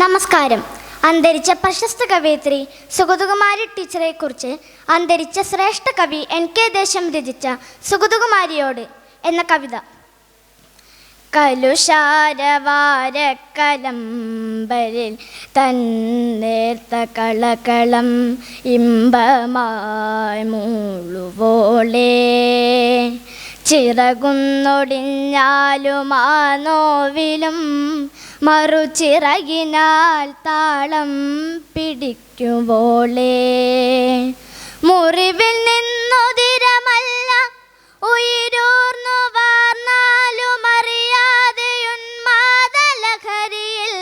നമസ്കാരം. അന്തരിച്ച പ്രശസ്ത കവയിത്രി സുഗതകുമാരി ടീച്ചറെക്കുറിച്ച് അന്തരിച്ച ശ്രേഷ്ഠ കവി NK ദേശം രചിച്ച സുഗതകുമാരിയോട് എന്ന കവിത. കലുഷാരവാരക്കലമ്പലിൽ തന്നേർത്ത കളകളം ഇമ്പമായി മൂളുവോളേ, ചിറകുന്നൊടിഞ്ഞാലും ആ നോവിലും മറുചിറകിനാൽ താളം പിടിക്കുവോളേ, മുറിവിൽ നിന്നുതിരമല്ല ഉയരൂർന്നു വാർന്നാലും അറിയാതെ ഉന്മാദലഹരിയിൽ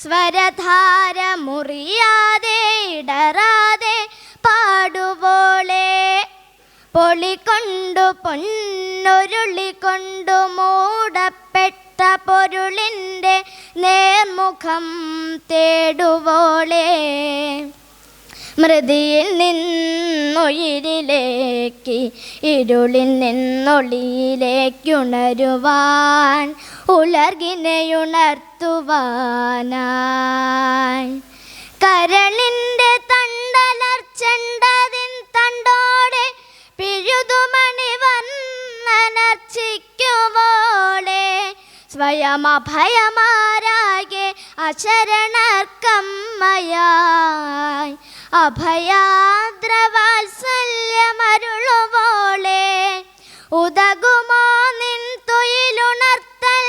സ്വരധാര മുറിയാതെ ഇടറാതെ പാടുവോളേ, പൊളികൊണ്ടു പൊന്നൊരുളികൊണ്ടു മൂടപ്പെട്ട പൊരുളിൻ്റെ നേർമുഖം തേടുവോളേ, മൃതിയിൽ നിന്നുയിരിലേക്ക് ഇരുളിൽ നിന്നൊളിയിലേക്കുണരുവാൻ ഉലർകിനെയുണർത്തുവാനായി, കരളിൻ്റെ തണ്ടലർച്ചണ്ടതിൻ തണ്ടോടെ പിഴുതുമണി വന്നനർച്ചിക്കുവോളെ, സ്വയമഭയമാരാകെ അശരണർക്കമ്മയായി അഭയാദ്രവാത്സല്യമരുളുവോളെ, ഉതകുമോ നിൻ തൊയിലുണർത്തൽ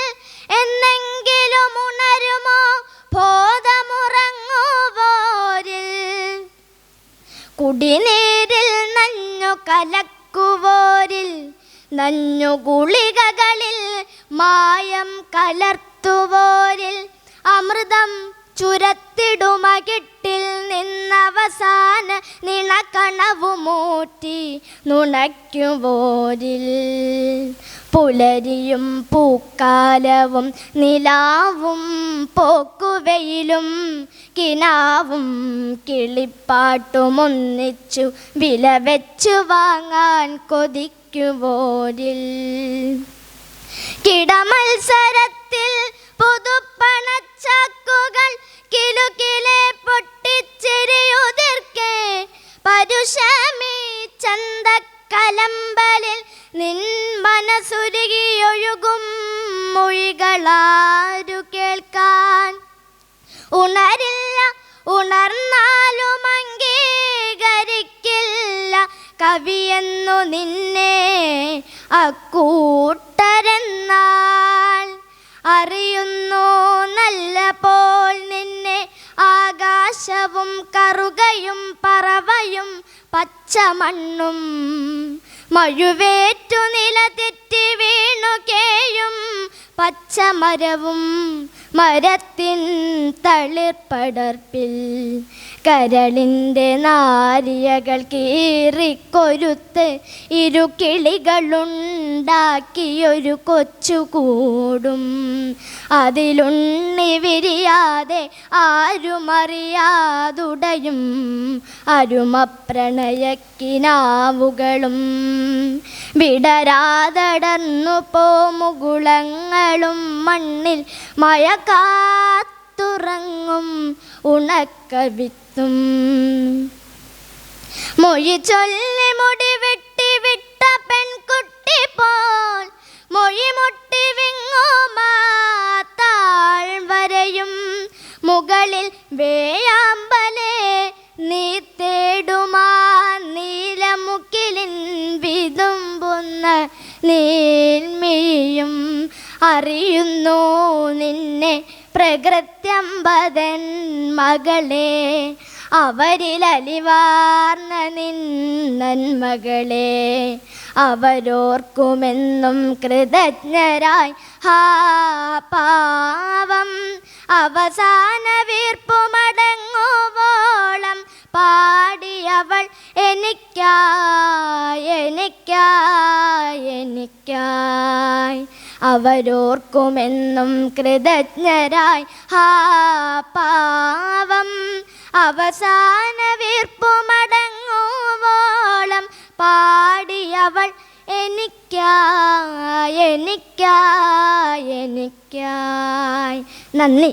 എന്നെങ്കിലും ഉണരുമോ ബോധമുറങ്ങുവോരിൽ, കുടിനീരിൽ നഞ്ഞു കലക്കുവോരിൽ നഞ്ഞു ഗുളികകളിൽ മായം കലർത്തുവോരിൽ, അമൃതം ചുരത്തിടുമകിട്ടിൽ നിന്നവസാന നിണക്കണവുമൂറ്റി നുണയ്ക്കുവോരിൽ, പുലരിയും പൂക്കാലവും നിലാവും പോക്കുവെയിലും കിനാവും കിളിപ്പാട്ടുമൊന്നിച്ചു വില വെച്ചു വാങ്ങാൻ കൊതിക്കുവോരിൽ, കിടമത്സരത്തിൽ പുതുപ്പണച്ചാക്കുകൾ കിലുകിലെ പൊട്ടിച്ചെരിയുതിർക്കെ, പരുഷമീ ചന്തക്കലമ്പലിൽ നിൻ മനസുരുകിയൊഴുകും മൊഴികളാരു കേൾക്കാൻ, ഉണരില്ല ഉണർന്നാലും അംഗീകരിക്കില്ല കവിയെന്നു നിന്നെ അക്കൂട്ടരെന്നാൽ, അറിയുന്നു നല്ല പോൽ നിന്നെ ആകാശവും കറുകയും പറവയും പച്ചമണ്ണും, മഴുവേറ്റു നിലതെറ്റി വീണുകേയും പച്ചമരവും മരത്തിൻ തളിർപ്പടർപ്പിൽ, കരളിൻ്റെ നാരിയകൾ കീറിക്കൊരുത്ത് ഇരുകിളികളുണ്ടാക്കിയൊരു കൊച്ചുകൂടും, അതിലുണ്ണി വിരിയാതെ ആരുമറിയാതുടയും അരുമപ്രണയക്കിനാവുകളും, വിടരാതടർന്നു പോമുകുളങ്ങളും മണ്ണിൽ മഴ കാത്തുറങ്ങും ഉണക്കവിത്തും, മൊഴി ചൊല്ലി മുടി വെട്ടി വിട്ട പെൺകുട്ടി പോൽ മൊഴി മുട്ടി വിങ്ങുമാത്താഴ്വരയും, മുകളിൽ വേയാമ്പലെ നീ തേടുമാ നീലമുക്കിലിൻ വിതുമ്പുന്ന നീൽമിഴിയും, അറിയുന്നു നിന്നെ പ്രകൃത്യമ്പതൻ മകളെ, അവരിലലിവാർന്ന നിന്നന്മകളെ അവരോർക്കുമെന്നും കൃതജ്ഞരായി. ഹാ പാവം അവസാന വീർപ്പുമടങ്ങുവോളം പാടിയവൾ എനിക്കായി എനിക്കായി എനിക്കായി, അവരോർക്കുമെന്നും കൃതജ്ഞരായി. ഹാ പാവം അവസാന വീർപ്പുമടങ്ങുവോളം പാടിയവൾ എനിക്കായി എനിക്കായി എനിക്കായി. നന്ദി.